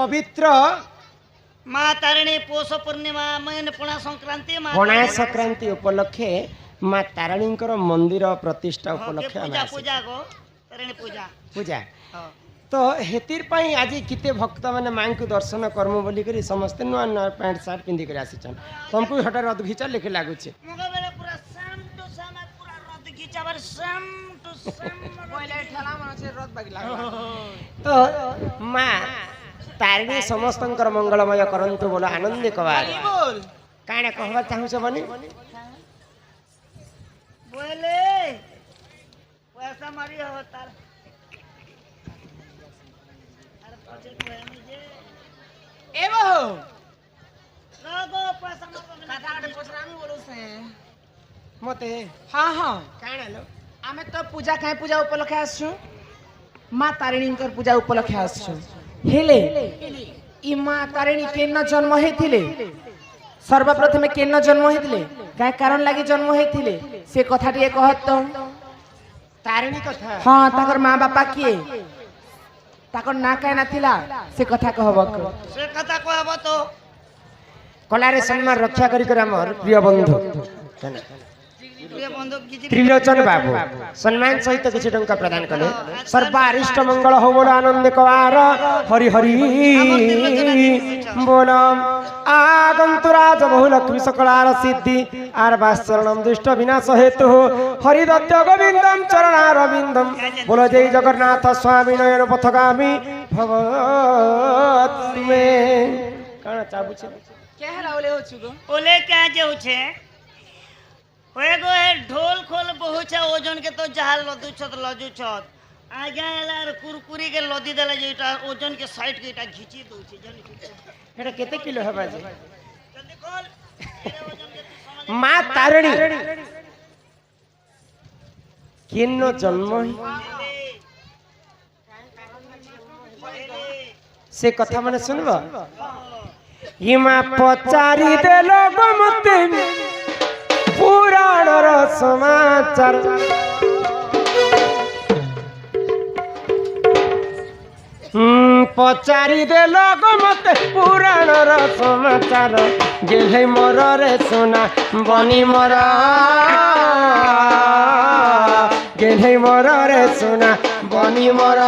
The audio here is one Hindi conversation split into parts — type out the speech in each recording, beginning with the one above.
पवित्र माँ तारिणी पौष पूर्णिमा मैंने पुणा संक्रांति पणा संक्रांति उपलक्षे माँ तारिणी मंदिर प्रतिष्ठा उपलक्षे पूजा पूजा को तारिणी पूजा पूजा तो हेतिर पाई आज किते भक्त माने मां को दर्शन करमु बोली करी समस्त नुआ नुआ पैंट शर्ट पिंदी कर आसीछन तुमको हटार रद घिचा लेके लागु छे मगा बेले पूरा सेम टू सेम पूरा रद घिचावर सेम टू सेम पहिले ठेला मन से रद बागी लागला तो मां तारिणी समस्तंकर मंगलमय करंतु बोलो आनंद कवार बोल काणे कहबा चाहू छ बनी बोले पैसा मारी हो तार ए बहू रगो पैसा मारो काटाटे पोछरामी बोलू से मते हां हां काणे लो आमे तो पूजा काहे पूजा उपलक्षे आसछु मां तारिणींकर पूजा उपलक्षे आसछु हेले ई मां तारिणी केन जन्म हेथिले सर्वप्रथमे केन जन्म हेथिले काय कारण लागि जन्म हेथिले से कथाटी कहत तो तारिणी कथा हां ताकर मां बापा किए ताकर ना काय नाथिला से कथा कहबक से कथा कहब तो कलारे सम्मान रक्षा करी कर हमर प्रिय बंधु प्रिय बंधु त्रिलोचन बाबू सम्मान सहित किसी टंका प्रदान कले सर्वारिष्ट मंगल हो बोलो आनंद कवार हरि हरि बोलो आगंतुराज बहुलक्ष्मी सकलार सिद्धि आर वासरणम दुष्ट विनाश हेतु हरिदत्त गोविंदम चरणारविंदम बोलो जय जगन्नाथ स्वामी नयन पथगामी भगवत में काना चाबू छे के हलावले हो छुगो ओले क्या जे उछे होए गो है ढोल खोल बहु छे ओजन के तो जहाल लदु छत लजु छत आगे यार कुरकुरी के लदी देला जेटा ओजन के साइड के एटा घिची दउ छे जन एटा केते किलो हेबा जे जल्दी खोल तेरे ओजन के तू समझ मां तारिणी किन्नो जन्म से कथा माने सुनबो हिमा पचारी देलो गमते पुराणर समाचार पचारी देलो गमते पुराणर समाचार गेले मोर रे सोना बनी मोर गेले मोर रे सोना बनी मोर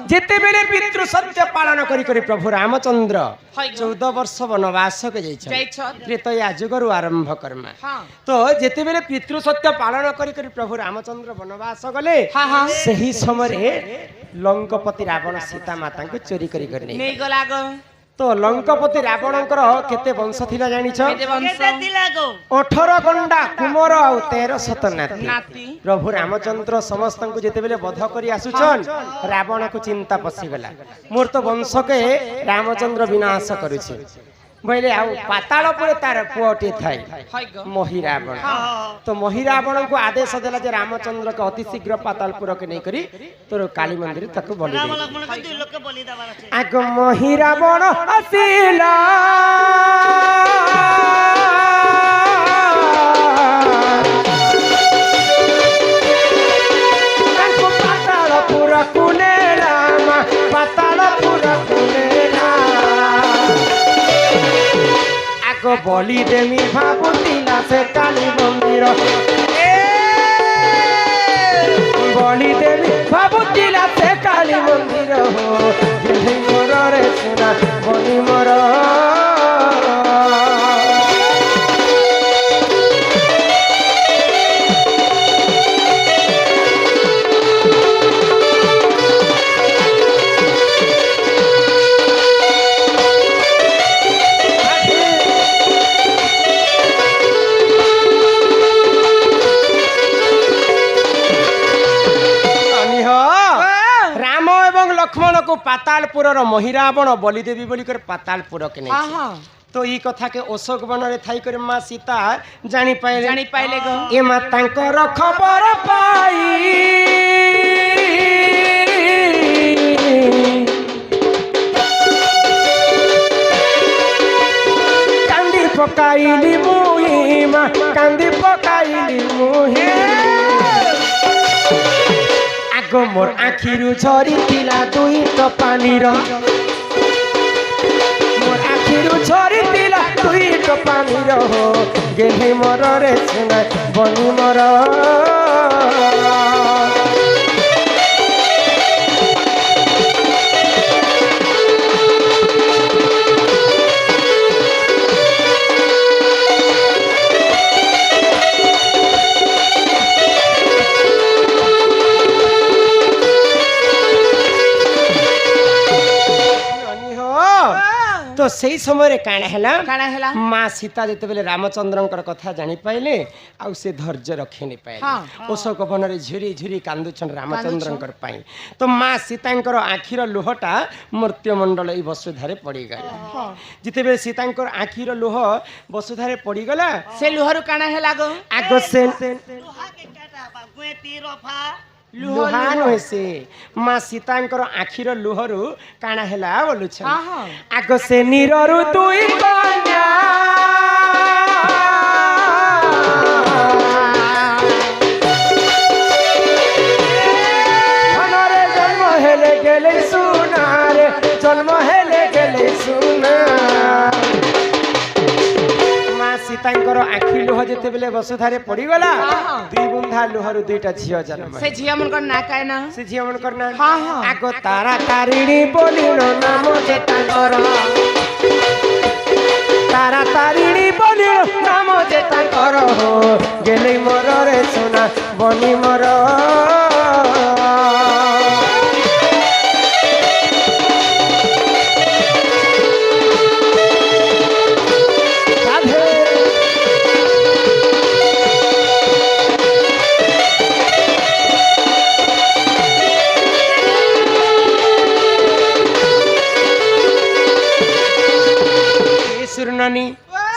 जिते बेले पितृ सत्य पालन करी करी प्रभु रामचंद्र 14 वर्ष वनवास के त्रेतया जुगरु आरंभ कर्मा तो जिते बेले पितृ सत्य पालन करी करी प्रभु रामचंद्र वनवास गले सही समय लंकापति रावण सीता माता को चोरी करी कर नहीं गला गो तो लंकापति रावणकर केते वंश थिला जानि छ केते दिला गो 18 गंडा कुमर और 13 शत नाती नाती प्रभु रामचंद्र समस्त को जेते बेले वध करी आसुछन रावण को चिंता पसी गला मोर तो वंश के रामचंद्र विनाश करूछि बोले आ पाताल पर तार पुओटी थाई महिरावण तो महिरावण को आदेश देला जे रामचंद्र के अति शीघ्र पातालपुर के नहीं करी तोर काली मंदिर तक बलि राम लक्ष्मण को 2 लोग के बलि देवार छे आग महिरावण असिला पातालपुर कुने राम पातालपुर कुने आग बलि देमी भाबुतिला से काली मंदिर बलि देवी भाबुतिला से काली मंदिर हो मोर रे सुना बलि मोर को पातालपुर महिरावण बलिदेवी बोली कर पातालपुर के हाँ नहीं हाँ तो ई कथा के अशोक वन रे थाई कर मां सीता जानी पाइले गो ए मातांकर खबर पाई कांदी पकाइली मुही मां कांदी पकाइली मुही आगो मोर आखिरु झरी तिला दुई टपानीर मोर आखिरु झरी तिला दुई टपानीर हो गेहे मोर रे सुना बनी मोर तो सही समय काण है माँ सीता जिते बेले रामचंद्र कथा जानी पाइले आउ से धैर्य रखे नहीं पाए हाँ। अशोक वन में झुरी झुरी कांदुछन रामचंद्र तो माँ सीता आखिर लुहटा मृत्युमंडल ई वसुधारे पड़गला जिते बेले सीता आखिर लुह वसुधारे पड़गला से लुहरु काना है लागो आगो से लोहा के काटा बा गुएती रफा लुहा नुहे से माँ सीता आखिर लुहरु काना हैला बोलुछ हाँ। आगो से नीररु दुई कन्या हमारे जन्म हेले गेले सुनारे जन्म हेले गेले सुना सीता आखि लुह जिते बेले वसुधारे पड़गला दुई बुंदा लुहरु दुईटा झियो जन्म से झिया मन ना काए ना से झियो मन करना हाँ हाँ आगो तारा तारिणी बोलिनो नाम जे तांकर तारा तारिणी बोलिनो नाम जे तांकर हो गेले मोर रे सोना बनी मोर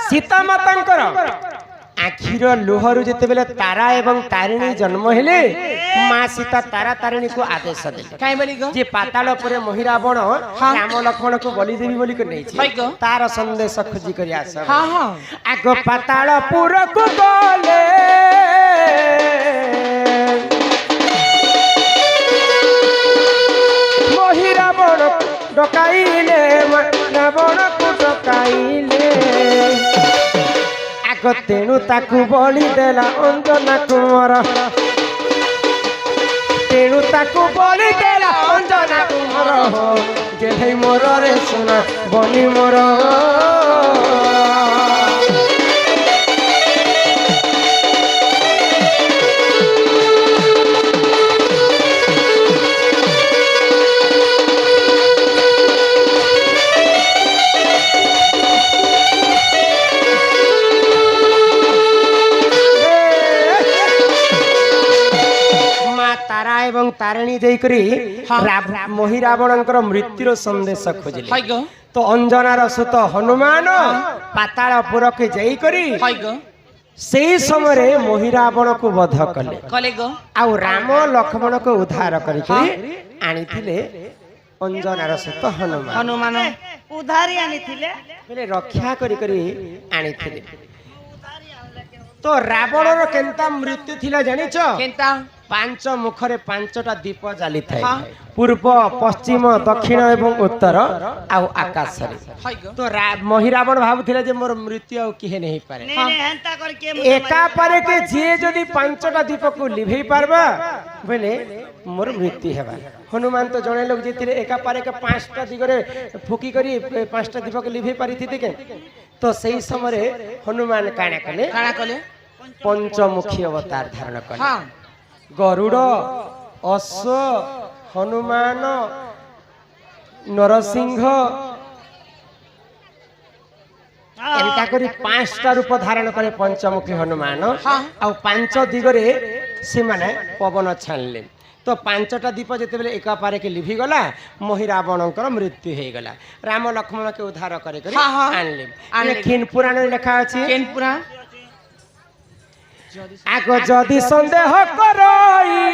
सीता मातांकर आखिर लुहरु जिते बेले तारा एवं तारिणी जन्म हेले माँ सीता तारा तारिणी को आदेश देले काई बोली गो जे पाताल परे महिरावण राम लक्ष्मण को बलिदेवी बोली को नहीं छी तार संदेश खोजी करी आस हां हां आगो पातालपुर को गले महिरावण डकाइले रावण को डकाइले आगो तेणु ताकू बलि देला अंजना कुमार तेणु ताकू बलि देला अंजना कुमार हो गेले मोर रे सोना बनी मोर एवं तारिणी जईकरी महिरावणकर मृत्युर संदेश खोजिले तो अंजनार सुत हनुमान पातालपुर के जईकरी से समय महिरावण को वध कले आउ राम लक्ष्मण को उद्धार करके आनिथिले अंजनार सुत हनुमान उधारी आनिथिले बेले रक्षा करी आनिथिले तो रावणर केनता मृत्यु थिला जानिछ केनता पांच मुखरे पांचटा दीप जाली थाए पूर्व पश्चिम दक्षिण एवं उत्तर आउ आकाश तो महिरावण भाबुथिले जे मोर मृत्यु आउ किहे नहीं पारे एका पारे के जे जदी पांचटा दीप को लिभेई पारबा बोले मोर मृत्यु हेबा हनुमान तो जणे लोग जेतिले एका पारे के पांचटा दिगरे फुकी करी पांचटा दीप को लिभेई पारिथिते के तो सही समय हनुमान काना कले पंचमुखी अवतार धारण कले गरुड़ अश्व हनुमान नरसिंह एंता करी पांचटा रूप धारण करे पंचमुखी हनुमान आ पांच दिगरे से माने पवन छानले तो पांचटा दीप जिते एक पारे के लिभि गला मोहि रावणकर मृत्यु हो गला राम लक्ष्मण के उद्धार करे हाँ, हाँ। आनले खीन पुराण लिखा अछि केन पुरा आगो जदि संदेह करई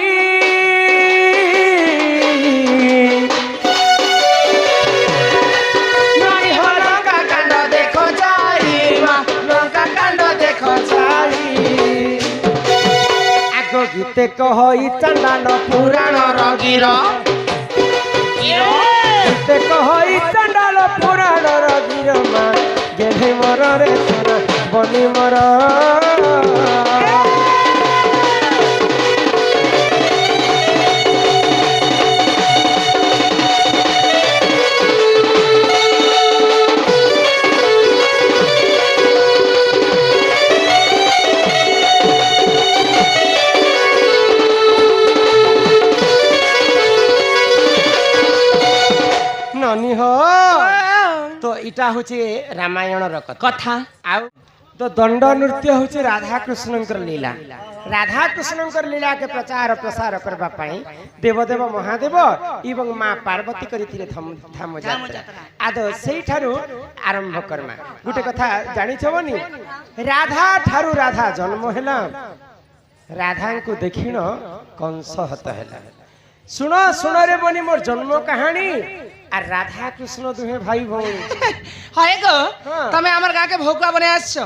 नई हो लंका कांड देखो जाई मां लंका कांड देखो जाई आगो गीते कहई चंदन पुराण रगीर गीते कहई चंदन पुराण रगिर मा गेढ़े मोर रे सोना बनी मोर ननी हो तो इटा होचे रामायण र कथा आउ तो दंड नृत्य होचे राधा कृष्णकर लीला राधा कृष्णकर लीला के प्रचार प्रसार करबा पई देवदेव महादेव एवं मां पार्वती करिथिले धाम यात्रा आद सेई ठारू आरंभ करमा गुटे कथा जानि छबनी राधा ठारू राधा जन्म हैला राधा को देखिन कंस हत हैला सुनो सुनो रे बनी मोर जन्म कहानी আর রাধা কৃষ্ণ দুহে ভাই ভৌণী হয় গো हाँ। তুমি আমার গাকে ভোকুয়া বনে আসছো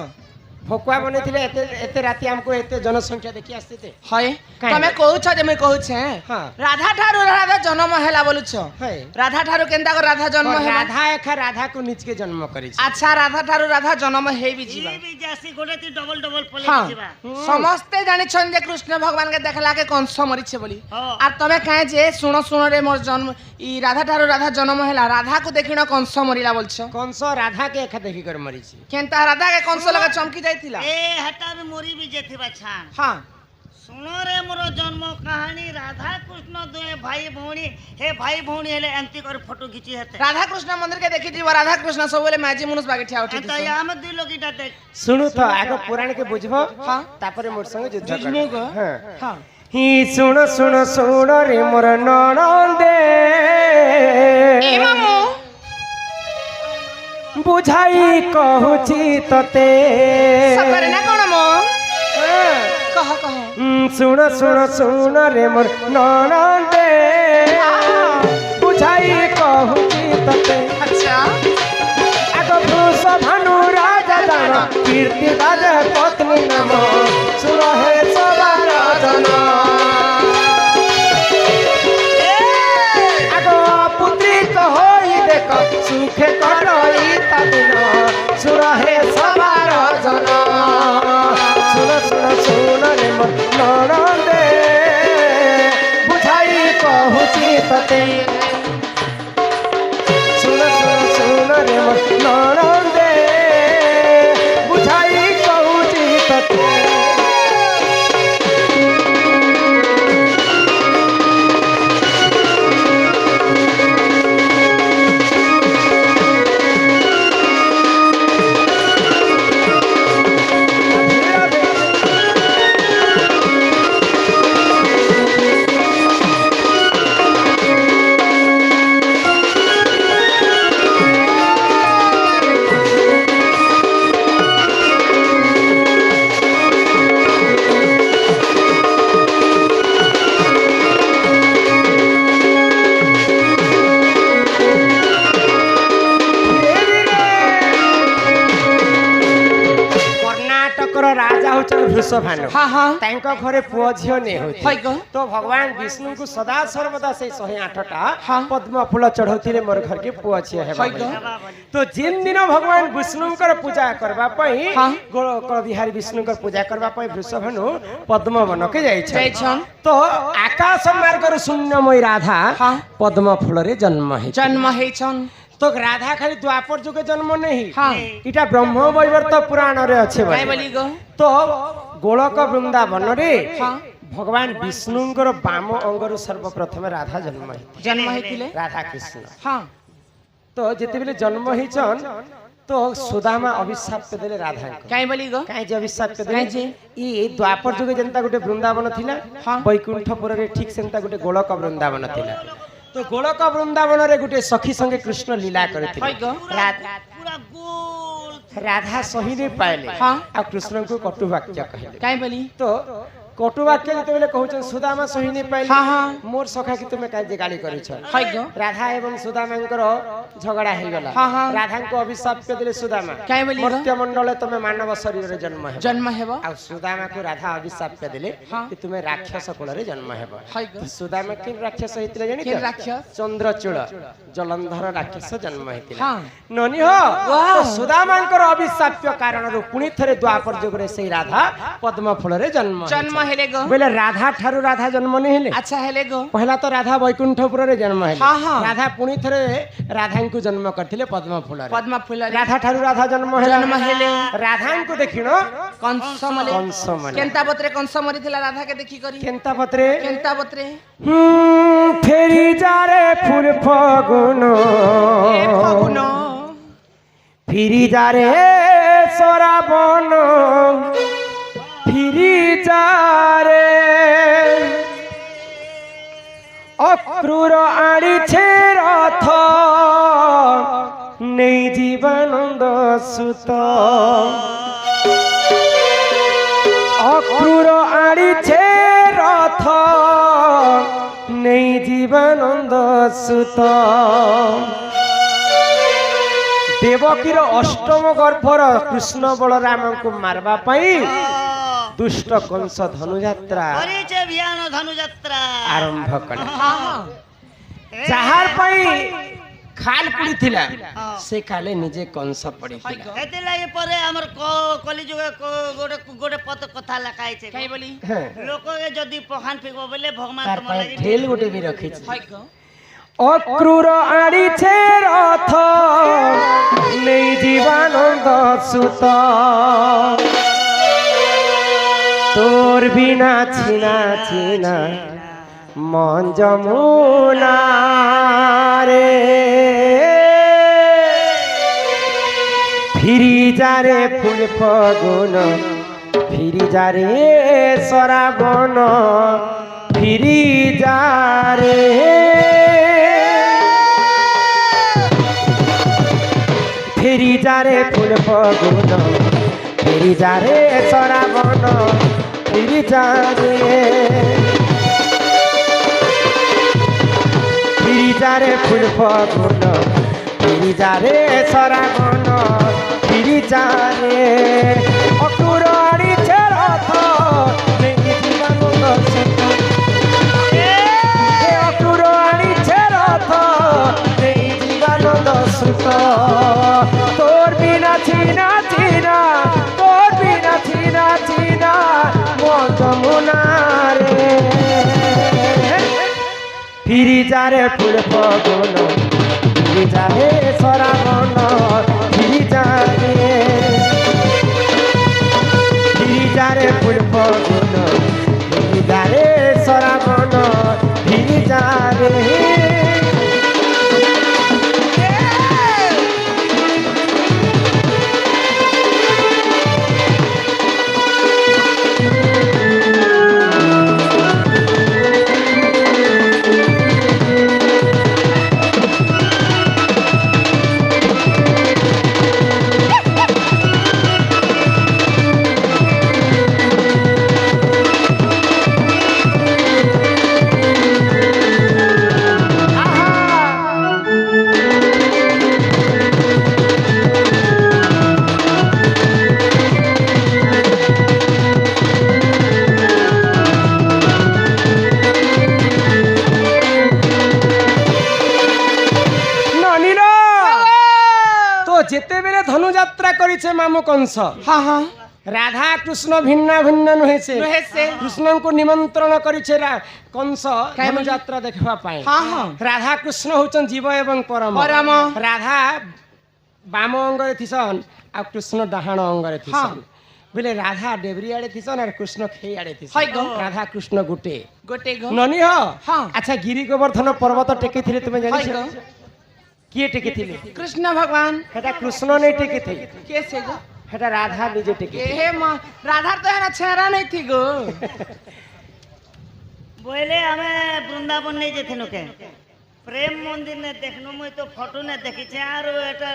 ভকুয়া বনেছিলে এতে এতে রাতি আমকো এতে জনসংখ্যা দেখি আসতে হয় কাଇଁ তুমি না? কହୁছ যে মই কହୁছে हाँ। রাধা ঠারু রাধা জন্ম হেলা বলুছ হয় রাধা ঠারু কেনতা করে রাধা জন্ম হেলা রাধা একা রাধা কো নিজকে জন্ম করেছে আচ্ছা রাধা ঠারু রাধা জন্ম হেবি ଯିବା ये भी जैसी गोटे ती डबल डबल पले হ্যাঁ जीवा ସମସ୍ତେ জানিছন যে কৃষ্ণ ভগবান কে দেখলা কে কংস মরিছে বলি हाँ। আর তুমি কাহে যে শুনো শুনো রে মোর জন্ম ই রাধা ঠারু রাধা জন্ম হেলা রাধা কো দেখিন কংস মরিলা বলছ কংস রাধা কে একা দেখি করে মরিছে কেনতা রাধা কে কংস লাগা চমকি যাইতিলা ए हटा भी मोरी भी जेथिबा छान হ্যাঁ सुनो रे मोर जन्म कहानी राधा कृष्ण दुए भाई भौणी हे भाई भौणी हेले एंती कर फोटो खींची हेते রাধা কৃষ্ণ মন্দির কে দেখি দিব রাধা কৃষ্ণ সবলে মাঝি মনুষ বাগে ঠিয়া উঠি एंता या हम दुई लोग इटा देख শুনু তো আগে পুরাণ কে বুঝবো हाँ। তারপরে মোর সঙ্গে যুদ্ধ যুদ্ধ করবো করবো। হ্যাঁ হ্যাঁ হি শুণ শুণ শুণ রে মোর ননন্দে এ মামু বুঝাই কহুছি ততে সকরে না কোন মো হ্যাঁ। কহ কহ শুণ শুণ শুণ রে মোর ননন্দে বুঝাই কহুছি ততে আচ্ছা আগ পুরুষ ভানু রাজা দান কীর্তি রাজা পত্নী নাম সুর হে সবার জন আগ পুত্রী হই দেখ সুখে কটই তা দিন সুর হে সবার জন শুন শুন শুন রে মোর ননন্দে বুঝাই কহুছি ততে শুন শুন শুন রে মোর ননন্দে বুঝাই কহুছি ততে কর্ণাটকর রাজা হচ্ছেন বৃষভানু হ্যাঁ হ্যাঁ তাঙ্ক ঘরে পুଅ ଝିଅ নেই হইতে হয় গো তো ভগবান বিষ্ণুଙ୍କୁ সদা সর্বদা সেই 108টা हाँ। পদ্ম ফুল চढ़ौଥିଲେ মোর ঘর के পুଅ ଝିଅ ହେବା হয় ବୋଲି। গো তো যেন দিন ভগবান বিষ্ণুଙ୍କର ପୂଜା કરવા ପାଇଁ हाँ। ଗୋଳକ ବିହାରୀ ବିଷ୍ଣୁଙ୍କର ପୂଜା કરવા ପାଇଁ ବୃଷଭାନୁ ପଦ୍ମବନକେ ଯାଇଛନ୍ যাইছন তো আকাশ মার্গর শূন্যময় রাধা हाँ। পদ্ম ফুলরে জন্ম হয়েছে জন্ম হেইছন তো রাধা খালি দ্বাপর যুগে জন্ম নেই হ্যাঁ এটা ব্রহ্ম বৈবর্ত পুরাণরে আছে কাই বলি গো তো গোলক বৃন্দাবনরে হ্যাঁ ভগবান বিষ্ণুଙ୍କର বাম অঙ্গରୁ সর্বপ্রথমে রাধা জন্ম হয়েছে জন্ম হেইতিলে রাধা কৃষ্ণ হ্যাঁ তো যেতেবেলে জন্ম হয়েছন तो सुदामा अभिशाप पे देले राधा को काई बोली गो काई जे अभिशाप पे काई देले जे? ई द्वापर जुगे जनता गुटे वृंदावन थिला हाँ। बैकुंठपुर रे ठीक सेंता गुटे गोलक वृंदावन थिला तो गोलक वृंदावन रे गुटे सखी संगे कृष्ण लीला करथिले हाय गो पूरा गोल राधा सही नहीं पाइले हाँ। आ कृष्ण को कटु वाक्य कहले काई बोली तो कटु वाक्य जते बेले कहउछन सुदामा सही नहीं पाइले हाँ, हाँ। मोर सखा की तुमे काई जे गाली करिछ हाय गो राधा एवं सुदामांकर झगड़ा हे गला हाँ, हाँ। राधा को अभिशाप पे देले सुदामा काई बोली गो? मर्त्य मंडल तुमे मानव शरीर रे जन्म हेबो जन्म हेबो आ सुदामा को राधा अभिशाप पे देले हाँ। कि तुमे राक्षस कुल रे जन्म हेबो हाय गो सुदामा किन राक्षस हेतिले जानि किन राक्षस? चंद्रचूड़ जलंधर राक्षस जन्म हेतिले हाँ। ननी हो वाह। तो सुदामांकर अभिशाप्य कारण रो पुनी थरे द्वापर जुग रे सेई राधा पद्म फूल रे जन्म जन्म हेले गो बोले राधा ठारू राधा जन्म नहीं हेले अच्छा हेले गो पहला तो राधा बैकुंठपुर रे जन्म हेले हाँ, हाँ। राधा पुनी थरे राधा को जन्म करथिले पद्म फूल रे पद्म फूल रे राधा ठारू राधा जन्म हेले जन्म हेले। राधा को देखिनो कंस मले कंस मले केंता बतरे कंस मरी थिला राधा के देखी करी केंता पत्रे केंता बतरे फेरी जारे फूल फगुन ए फगुन फिरी जारे सराबन फिरी जारे अक्रूर आड़ी छे रथ नहीं जीवानंद सुत अक्रूर आड़ी छे रथ नहीं जीवानंद सुत देवकीर अष्टम गर्भर कृष्ण बलराम को मारवा पाई दुष्ट कंस धनुयात्रा परिचय अभियान धनुयात्रा आरंभ कला हां हां जाहार पाई खाल पुड़ी थिला हाँ। से खाले निजे कंस पड़ी हाय थिला गो एते लागि परे हमर कलिजुग गोटे गोटे पद कथा लिखाइ छै काई बोली हैं, लोक के जदी पखान फेकबो बोले भगवान तार तुम पाई लागि ढेल गोटे भी रखी हाय गो अक्रूर आड़ी छे रथ नहीं जीवानंद सुत तोर बिना छिना छिना मन जमुना रे फिरी जारे फूल फगुन फिरी जारे सराबन फिरी जारे फिरी जारे फूल फगुन फिरी जारे सराबन फिरी जारे फिरी जारे फूल फगुन फिरी जारे सराबन फिरी जारे अक्रूर आड़ी छे रथ नहीं जीवानंद सुत अक्रूर आड़ी छे रथ नहीं जीवानंद सुत तोर बिना छीना छीना तोर बिना छीना छीना मन जमुना रे फिरी जारे फूल फगुन फिरी जारे सराबन फिरी जारे फूल फगुन फिरी जारे सराबन फिरी जारे যেতেবেলে ধনুযাত্রা করেছে মামু কংস हां हां রাধা কৃষ্ণ ভিন্ন ভিন্ন নহেছে নহেছে। কৃষ্ণଙ୍କୁ নিমন্ত্রণ করেছে কংস কাই বলি? ধনুযাত্রা দেখবা পাই हां हां রাধা কৃষ্ণ হচ্ছেন জীব এবং পরম পরম। রাধা বাম অঙ্গরে থিসন আর কৃষ্ণ ডাহাণ অঙ্গরে থিসন বলে রাধা ডেবরি আড়ে থিসন আর কৃষ্ণ খেই আড়ে থিসন হাই গো। রাধা কৃষ্ণ গুটে गोटे गो ননি হ হ্যাঁ। আচ্ছা গিরি গোবর্ধন পর্বত টেকি থিলে তুমি हाय জানিছ गो किए टेकिथिले कृष्ण भगवान हेटा कृष्ण नहीं टेकिथे के से गो हेटा राधा निजे टेकिथे ए मां राधा तो है ना छेरा नहीं थी गो बोले हमें वृंदावन नहीं जेथिनु के प्रेम मंदिर ने देखनु मुई तो फोटो ने देखी छे आरो एटा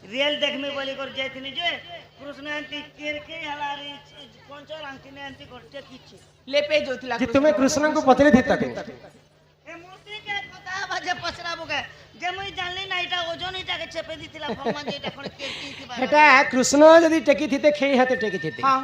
रियल देखमी बोली कर जेथिनु जे कृष्ण अंती केर के हलारी पंचर अंती ने अंती करते किछि लेपे जोतिला जी तुम्हें कृष्ण को पतले थी तक ए मूर्ति के कथा बाजे पसराबो के जे मुई जानली ना एटा ओजन एटा के चेपे दिथिला भगवान जे एटा कोन कीर्ति थी हेटा कृष्ण यदि टेकिथिते खेई हाथे टेकिथिते हां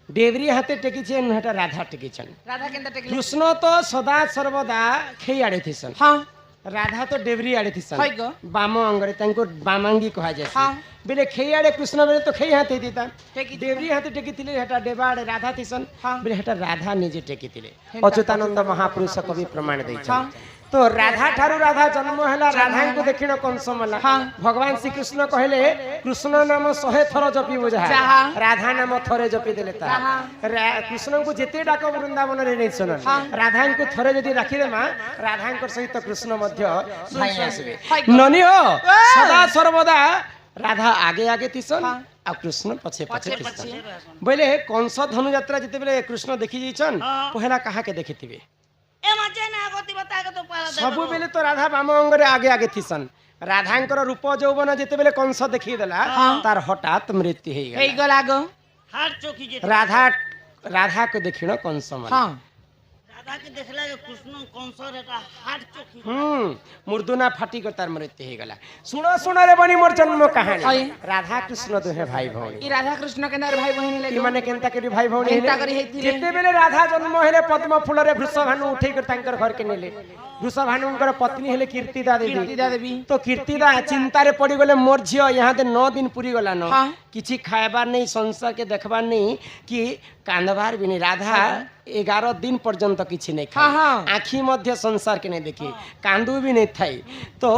देवरी हाथे टेकिछन हेटा राधा टेकिछन राधा केंदा टेकले कृष्ण तो सदा सर्वदा खेई आड़े थिसन हां राधा तो देवरी आड़े थिसन हाय गो बाम अंगरे तांको बामांगी कहा जाय हां बेले खेई आड़े कृष्ण बेले तो खेई हाथे दिता टेकी देवरी हाथे टेकिथिले हेटा देवाड़े राधा थिसन हां बेले हेटा राधा निजे टेकिथिले हेटा अच्युतानंद महापुरुष कवि प्रमाण दैछन हां तो राधा ठारू राधा जन्म हैला राधा को देखिन कंस मला हाँ। भगवान श्री कृष्ण कहले कृष्ण नाम 100 थर जपी बुझा जाहा। राधा नाम थरे जपी देले ता जाहा। कृष्ण को जेते डाक वृंदावन रे नै सुन हाँ। राधा को थरे जदी राखी देमा राधा को सहित कृष्ण मध्य भाई आसबे हाय गो। ननी हो ए! सदा सर्वदा राधा आगे आगे तिसन हाँ। आ कृष्ण पछे पछे पछे तिसन बोले कंस धनु यात्रा जेते बेले कृष्ण देखि जइछन हाँ। पहला कहा के देखिथिबे ए मजे ना आगति बता के तो पाला दे सबु बेले तो राधा बाम अंगरे आगे आगे थिसन राधांकर रूप यौवन जेते बेले कंस देखि देला तार हठात मृत्यु हे हेई गेला गला गो हाथ चौकी जे राधा को देखिन कंस मन हां दादा के देखला के कृष्ण कंसर एटा हाथ चौकी मुर्दुना फाटी कर तार मृत्यु हे गेला सुनो सुनो रे बनी मोर जन्म कहानी हाय। राधा कृष्ण दुहे भाई भौणी ई राधा कृष्ण के नार भाई बहिनी ई ले माने केनता करी भाई भौणी केनता करी हेथिले। जेते बेले राधा जन्म हेले पद्म फूल रे वृषभानु उठै कर तांकर घर के नेले वृषभानुंकर पत्नी हेले कीर्तिदा देवी कीर्तिदा देवी तो कीर्तिदा चिंता रे पड़ी गले मोर झियो यहाँ दे 9 दिन पूरी गला न हाँ। किछि खायबार नहीं संसार के देखबार नहीं कि कांदबार भी नहीं राधा 11 दिन पर्यंत किछि नहीं हाँ, खाई हाँ। आँखी मध्य संसार के नहीं देखी कांदू भी नहीं थाई तो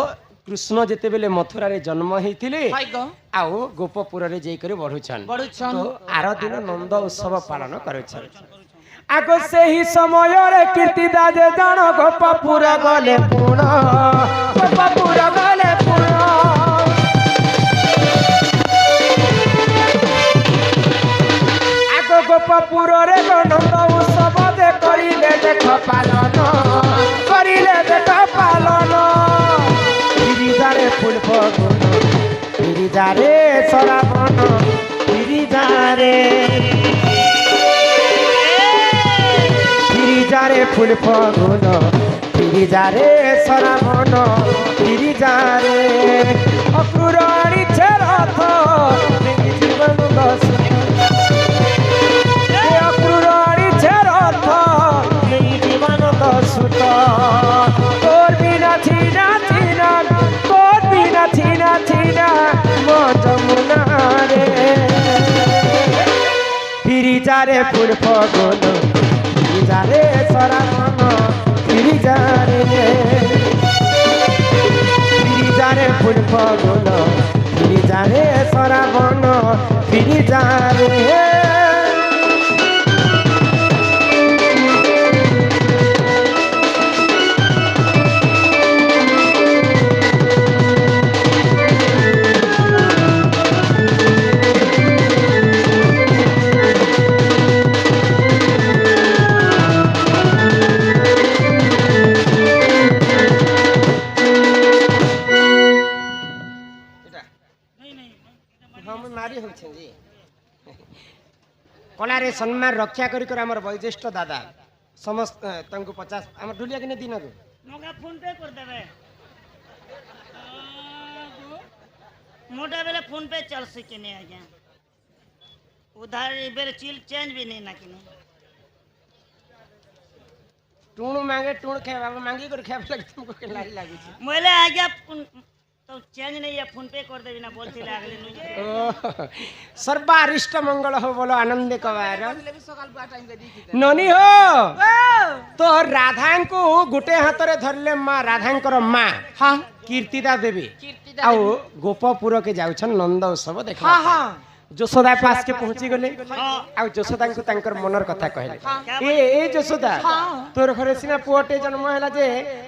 कृष्ण जेते बेले मथुरा रे जन्म हेतिले हाय गो आउ गोपपुर रे जई करे बढ़ुछन बढ़ुछन। तो आर दिन नंद उत्सव पालन करुछन आगो से ही समय रे कीर्तिदा जे जानो गोपपुर गले पुण गोपपुर गले पुण आगो गोपपुर रे नंद उत्सव दे करिले देख पालन करिले देख पालन गिरिजारे फूल फगुन गिरिजारे सराबन गिरिजारे गिरिजारे फूल फगुन गिरिजारे सराबन गिरिजारे अक्रूराणी छेरथ जीवन दस अक्रूराणी छेरथ जीवन दसुत तोर बिना छीना छीना तोर बिना छीना छीना मो जमुना रे गिरिजारे फूल फगुन गिरिजारे सराबन गिरिजारे गिरिजारे फूल फगुन गिरिजारे सराबन गिरिजारे हम मारी होछन जी कलारे सम्मान रक्षा करी कर हमर वैज्येष्ठ दादा समस्त तंको 50 हमर ढुलिया के दिन को मोगा फोन पे कर देबे मोटा बेले फोन पे चल सके नहीं आज्ञा उधार बेले चिल चेंज भी नहीं ना कि नहीं टूण मांगे टूण खाए मांगी कर खाए लगे तुमको के लारी लागू छी मोले आज्ञा तो चेंज नहीं है फोन पे कर देबी ना बोलती लागले नुजे सर्वारिष्ट मंगल हो बोलो आनंद कवार ले भी सकाल बा टाइम के दी ननी हो तो राधा को गुटे हाथ रे धरले मां राधांकर मां हां कीर्तिदा देवी कीर्तिदा आउ गोपपुर के जाउछन नंद उत्सव देखा हां हां ଯଶୋଦା ପାସକେ ପହଞ୍ଚି ଗଲେ ହଁ ଆଉ ଯଶୋଦାଙ୍କୁ ତାଙ୍କର ମନର କଥା କହିଲେ ହଁ। ଏ ଯଶୋଦା ତୋର ଘରେ ସିନା ପୁଅଟେ ଜନ୍ମ ହେଲା ଯେ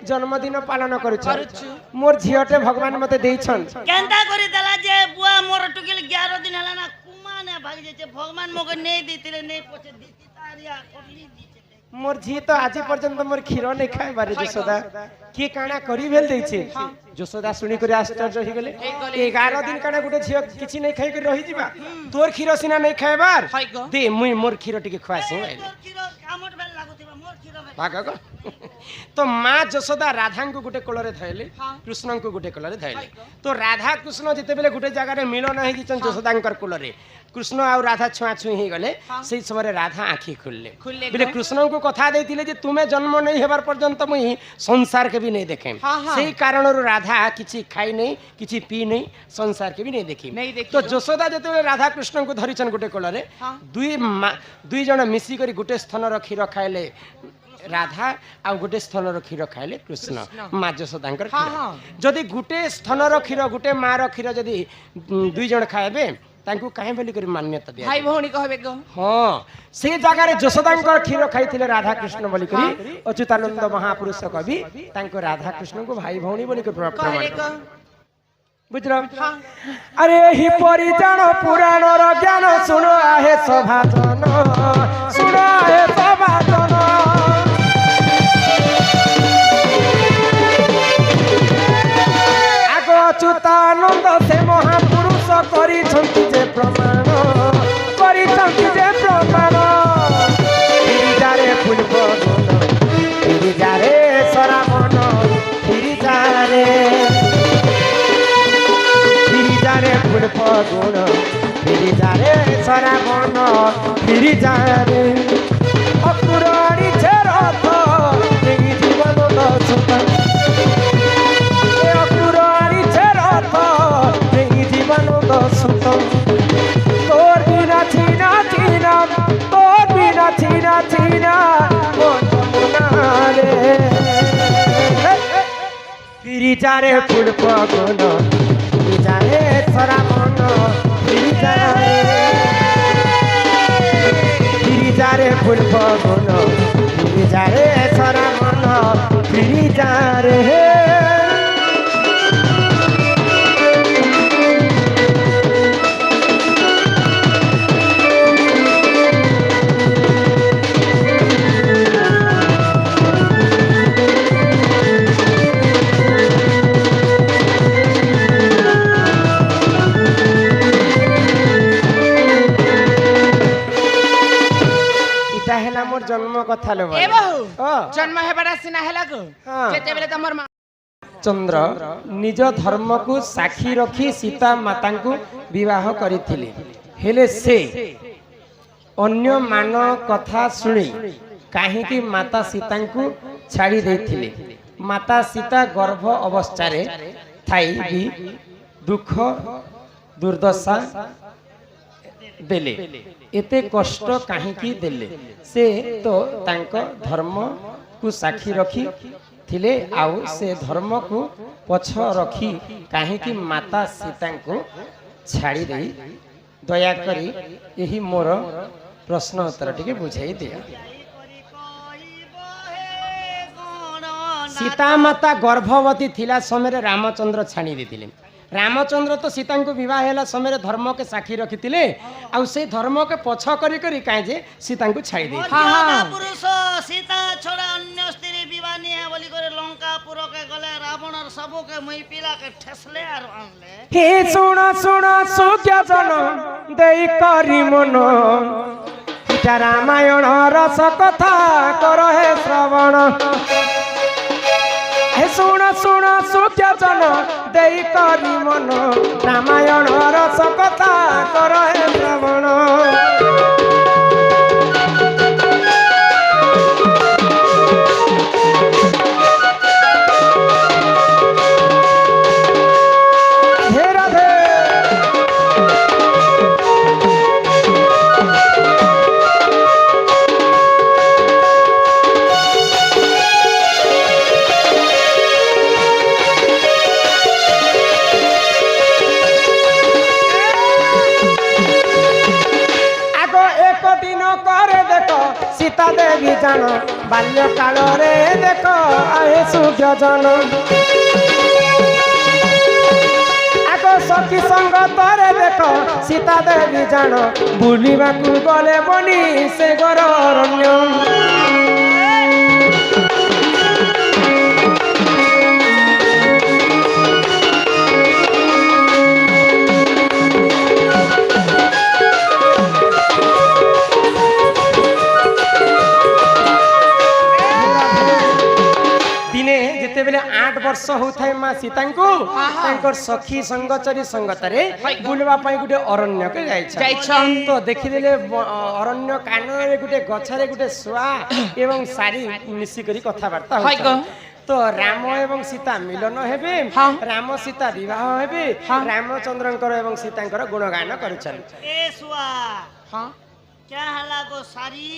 ଜନ୍ମଦିନ ପାଳନ କରୁଛ ମୋର ଝିଅଟେ ଭଗବାନ ମତେ ଦେଇଛନ୍ କେନ୍ତା କରି ଦେଲା ଯେ ବୁଆ ମୋର ଟୁକିଲ 11 ଦିନ ହେଲା ନା କୁମାନେ ଭାଗି ଯାଇଛେ ଭଗବାନ ମକେ ନେଇ ଦେଇଥିଲେ ନେଇ ପଛେ ଦିତି ତାରିଆ କରଲି ଦିଛେ মোর ঝি তো আজি পর্যন্ত মোর ক্ষীর নেই খাইবারে যশোদা কি কাଣା করি বেল দেইছে যশোদা শুনি করে আশ্চর্য হই গলে 11 দিন কাଣା গুটে ঝিও কিছু নেই খাই করে রহি দিবা তোর ক্ষীর সিনা নেই খাইবার দে মুই মোর ক্ষীর টিকে খুয়াসি তোর ক্ষীর কামট বেল লাগুতিবা মোর ক্ষীর বেল ভাগ তো মা যশোদা রাধাঙ্কু গুটে কোলরে ধইলে কৃষ্ণঙ্কু গুটে কোলরে ধইলে তো রাধা কৃষ্ণ যেতেবেলে গুটে জায়গায় মিলন হই গিছন যশোদাঙ্কর কোলরে কৃষ্ণ আর রাধা ছুঁয়া ছুঁই হয়ে গলে সেই সময় রাধা আঁখি খুললে বলে কৃষ্ণଙ୍କୁ কথা ଦେଇଥିଲେ যে তুমি জন্ম নেই হবার পর্যন্ত মুই সংসারকে বি নেই দেখে সেই কারণରୁ রাধা কিছু খাই নেই কিছু পি নেই সংসারকে বি নেই দেখি তো যশোদা যেତେବେଳେ রাধা কৃষ্ণଙ୍କୁ ধরিছন গুটে কোলরে দুই জন মিশি করে গুটে স্তনর ক্ষীর খাইলে রাধা ଆଉ ଗୋଟେ ସ୍ଥନର କ୍ଷୀର ଖାଇଲେ କୃଷ୍ଣ ମା ଯଶୋଦାଙ୍କର କ୍ଷୀର ଯଦି ଗୋଟେ ସ୍ଥନର କ୍ଷୀର ଗୋଟେ ମାର କ୍ଷୀର ଯଦି ଦୁଇ ଜଣ ଖାଇବେ ତାଙ୍କୁ କାହିଁ ବୋଲି କରି ମାନ୍ୟତା ଦିଆ ଭାଇ ଭଉଣୀ କହିବେ ଗো ହଁ ସେ ଜାଗାରେ ଯଶୋଦାଙ୍କର କ୍ଷୀର ଖାଇଥିଲେ ରାଧା କୃଷ୍ଣ ବୋଲି କରି ଅଚ୍ୟୁତାନନ୍ଦ ମହାପୁରୁଷ କବି ତାଙ୍କ ରାଧା କୃଷ୍ଣଙ୍କୁ ଭାଇ ଭଉଣୀ ବୋଲି କରି ପ୍ରମାଣ ବୁଝିଲ ଆରେ ଏହି ପରିଜାଣ ପୁରାଣର ଜ୍ଞାନ ଶୁଣ ଆହେ ସଭାଜନ ଶୁଣ ଆହେ ସଭାଜନ ଆଗ ଅଚ୍ୟୁତାନନ୍ଦ ସେ ମହାପୁରୁଷ କରିଛନ୍ତି ଯେ ପ୍ରମାଣ କରିଛନ୍ତି ଯେ ପ୍ରମାଣ ଗିରିଜାରେ ପୂର୍ବ ଗୁଣ ଗିରିଜାରେ ସରାବଣ ଗିରିଜାରେ গিরিজারে ফুলপ গুণ গিরিজারে সরাবণ গিরিজারে অকুরানি রথ এই জীবন দশতা অকুরানি রথ এই জীবন দশত তোর বিনা চিনা চিনা তোর বিনা চিনা চিনা মনারে গিরিজারে ফুলপ গুণ গিরিজারে সরাবণ গিরিজারে গিরিজারে ফুলপ গুণ গিরিজারে সরাবণ গিরিজারে মোর জন্ম কথা লো এ বহু জন্ম হেবাটা সিনা হেলা গো যেতেবেলে তোমার মা চন্দ্র নিজ ধর্মকু সাক্ষী রখি সীতা মাতাঙ্কু বিবাহ করিଥିଲେ হেলে সে অন্য মান কথা শুনি কাহিকি মাতা সীতাঙ্কু ছাড়ি ଦେଇଥିଲେ মাতা সীতা গর্ভ অবস্থারে থাই বি দুঃখ দুর্দশা দেলে এতে কষ্ট কাহিকি দেলে সে তো তাঙ্ক ধর্ম কু সাক্ষী রখি थिले आउ से धर्म को पछ रखी काहेकि माता सीता को छाड़ी दे दया करी यही मोर प्रश्न उत्तर टिके बुझाई दिया सीता माता गर्भवती थिला समय रामचंद्र छाणी देथिले रामचंद्र तो सीता को विवाह है समय धर्म के साक्षी रखी आउ से धर्म के पछ करी कहीं जे सीता को छाड़ी दे पुरुष सीता छोड़ा अन्य स्त्री विवाह नहीं है बोली करे लंकापुर के गले रावण और सब के मई पिला के ठेसले और आनले हे सुन सुन सुज्ञ जन देई करी मन इटा रामायण रस कथा कर हे श्रवण हे सुन सुन सुज्ञ जन देई करी मन रामायण रस कथा कर हे श्रवण ଦେବୀ ଜାଣ ବାଲ୍ୟ କାଳରେ ଦେଖ ଆହେ ସୁଜ୍ଞଜନ ଆଗ ସଖୀ ସଙ୍ଗତରେ ଦେଖ ସୀତା ଦେବୀ ଜାଣ ବୁଲିବାକୁ ଗଲେ ବନି ସେ ଘର ଅରଣ୍ୟ बेले 8 वर्ष होथाय मा सीता को तांकर सखी संगचरी संगतरे बुलवा पई गुटे अरण्य के जाइछन तो देखि देले अरण्य कानरे गुटे गछरे गुटे सुआ एवं सारी मिसी करी कथा वार्ता होछ तो राम एवं सीता मिलन हेबे राम सीता विवाह हेबे रामचंद्रंकर एवं सीतांकर गुणगान करूछन ए सुआ हां क्या हला गो सारी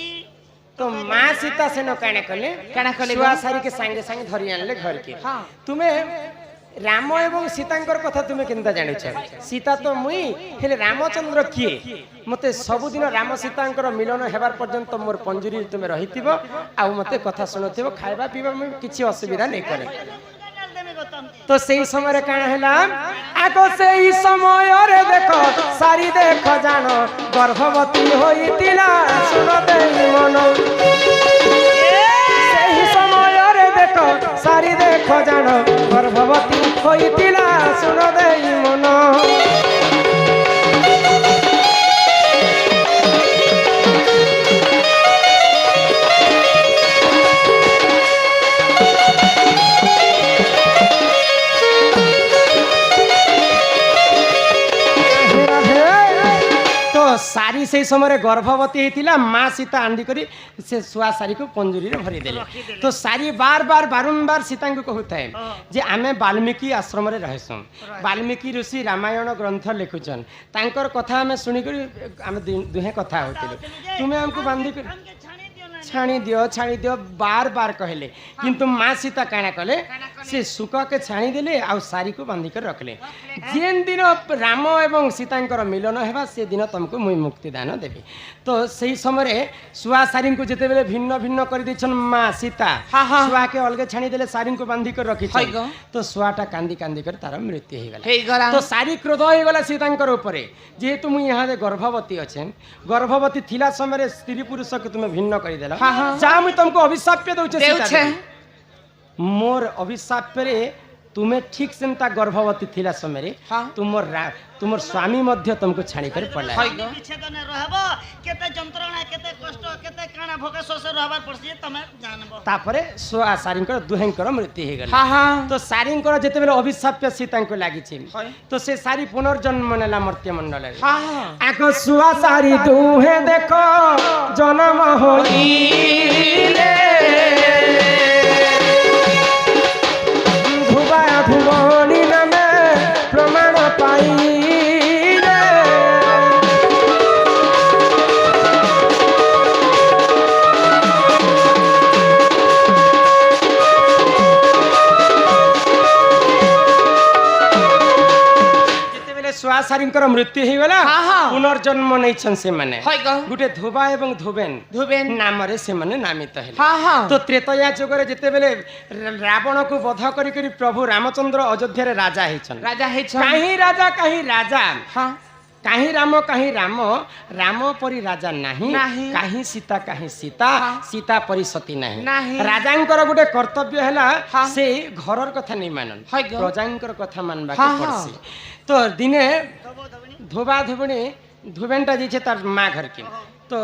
तो माँ सीता से न काने कले सुआ सारी के संगे संगे धरि आनले घर के तुम्हें राम एवं सीतांकर कथा तुम्हें केनता जानि छ सीता तो मुई हेले रामचंद्र किए मते सब दिन राम सीतांकर मिलन हेबार पर्यंत मोर पंजुरी तुम्हें रहितिबो आ मते कथा सुनथिबो खाइबा पीबा में किछि असुविधा नै करे तो सही समय काना हैला आगो सही समय रे देखो सारी देखो जानो गर्भवती होइतिला सुन देई मन सही समय रे देखो सारी देखो जानो गर्भवती होइतिला सुन देई मन सारी से समय गर्भवती होता माँ सीता आंदी करी से सुआ सारी को पंजुरी भरी देले तो सारी बार बार बारंबार सीता को कहता है जे आमे वाल्मीकि आश्रम रे रहसु वाल्मीकि ऋषि रामायण ग्रंथ लिखुचन तांकर कथा हमें सुनी करी आमे दुहे कथा होतिले तुमे हमको बांधी कर छाणी दियो बार बार कहले किंतु माँ सीता काना कले से सुक के छाणी देले आ सारी को बांधी कर रखले जेन दिन राम एवं सीतांकर मिलन हेबा से दिन तुमको मुई मुक्ति दान देबी तो सही समय सुआ सारी को जेते बेले भिन्न भिन्न कर दिछन माँ सीता सुआ के अलगे छाणी देले सारी को बांधी कर रखी तो सुआटा कांदी कांदी कर तार मृत्यु हे गला तो सारी क्रोध हे गला सीतांकर ऊपर जेहेतु मुई यहाँ गर्भवती अच्छे गर्भवती थिला समय स्त्री पुरुष के तुम भिन्न कर देला जा मुई तुमको अभिशाप दउछे मोर अभिशाप रे तुम्हें ठीक सेमता गर्भवती थिला समय तुमर स्वामी मध्य तुमको छाणी कर पड़ला विच्छेद न रहबो केते जंत्रणा केते कष्ट केते काना भोके सोसे रहबार पड़सी तमे जानबो तापरे सुआ सारींकर दुहेंकर मृत्यु हे गेल तो सारींकर जेते बेले अभिशाप सीता को लागि छि तो से सारी पुनर्जन्म नेला मर्त्य मंडल रे आको सुआ सारी दुहे देखो जन्म होइले धुबा धुबनी नामे प्रमाण पाई सुआ सारींकर मृत्यु हो गला पुनर्जन्म नहीं छन से माने गुटे धोबा एवं धोबेन नाम रे से माने नामित है तो त्रेतया जुग रे जते बेले रावण को वध करी करी प्रभु रामचंद्र अयोध्या रे राजा हेछन काहे राजा काहे राम राम परी राजा नहीं काहे सीता सीता परी सती नहीं राजांकर गुटे कर्तव्य हैला से घरर कथा नहीं मानन प्रजांकर कथा मानबा के पड़सी तो दिने धोबा धोबणी धोबेनटा जे तार माँ घर के तो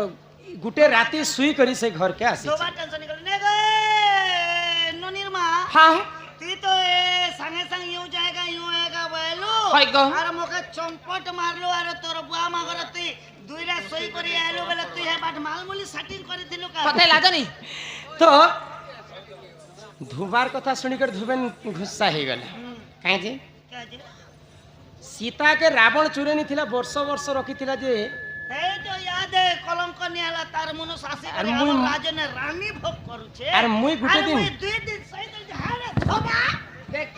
गुटे राती सुई करी से घर के आसी धोबा टेंशन कर ने गए ननीर माँ ती तो ए संगे संग यूं जाएगा बोलो अरे मोके चंपट मारलो अरे तोर बुआ मा घर ती दुईरा सोई करी आलो बेले तू हे बाट मालमुली सेटिंग करी थिलु का पता लाजो नहीं तो धोबार कथा सुनी कर धोबेन गुस्सा हे गले काहे जे सीता के रावण चुरेनी थिला वर्ष वर्ष रखी थिला जे ए तो याद है कलंक नियाला तार मनो सासी करे राजा ने रानी भोग करू छे अरे मुई गुटे दिन दुई दिन सही तो हारे धोबा देख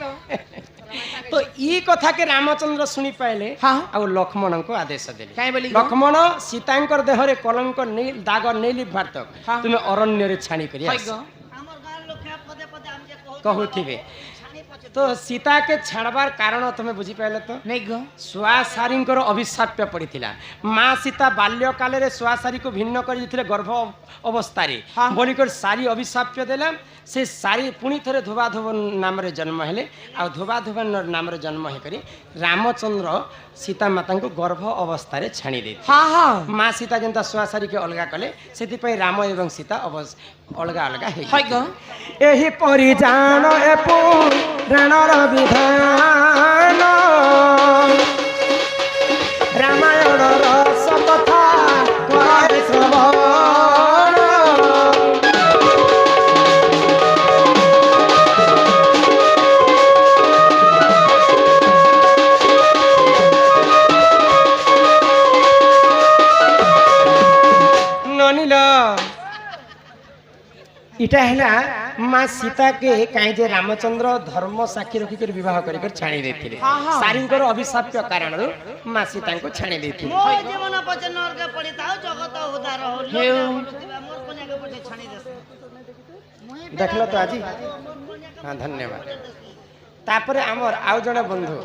तो ई कथा के रामचंद्र शुणी पाइले हाँ। आ लक्ष्मण को आदेश देले काहे बोली लक्ष्मण सीतांकर देहरे कलंक नहीं दाग नहीं लिभार तक हाँ। तुम्हें अरण्य रे छाणी करी हाय आस। गो हमर गांव लोग के पदे पदे हमके कहूथिबे छानी पचे तो सीता के छाड़बार कारण तुम्हें बुझी पाइले तो नहीं गो सुआसारींकर अभिशाप्य पड़ीथिला माँ सीता बाल्य काल रे सुआसारी को भिन्न कर दिथिले गर्भ अवस्थारे हाँ। बोलिकर सारी अभिशाप्य देला से सारी पुणी थरे धोबाधोब नाम रे जन्म हेले आ धोबाधोब नाम रे जन्म हे करी रामचंद्र सीता माता को गर्भ अवस्था छाणी दे हाँ हाँ माँ सीता जनता सुआसारी के अलगा कले से राम एवं सीता अलगा अलगा हाय गो एही परि जान ए पुराणर विधान रामायणर सतथा करे श्रवण ननिल इटा है माँ सीता के कहीं जे रामचंद्र धर्म साक्षी रखिक विवाह कर छाणी देथिले हाँ, हाँ। सारींकर अभिशाप्य कारण माँ सीता को छाणी देथिले मो जीवन पचे नरके पड़ी ताऊ जगत उदार हो लोग हेउ। बोलुथिबा मोर कोने के पचे छानी देस देखल तो आज हाँ धन्यवाद तापर आमर आउ जड़े बंधु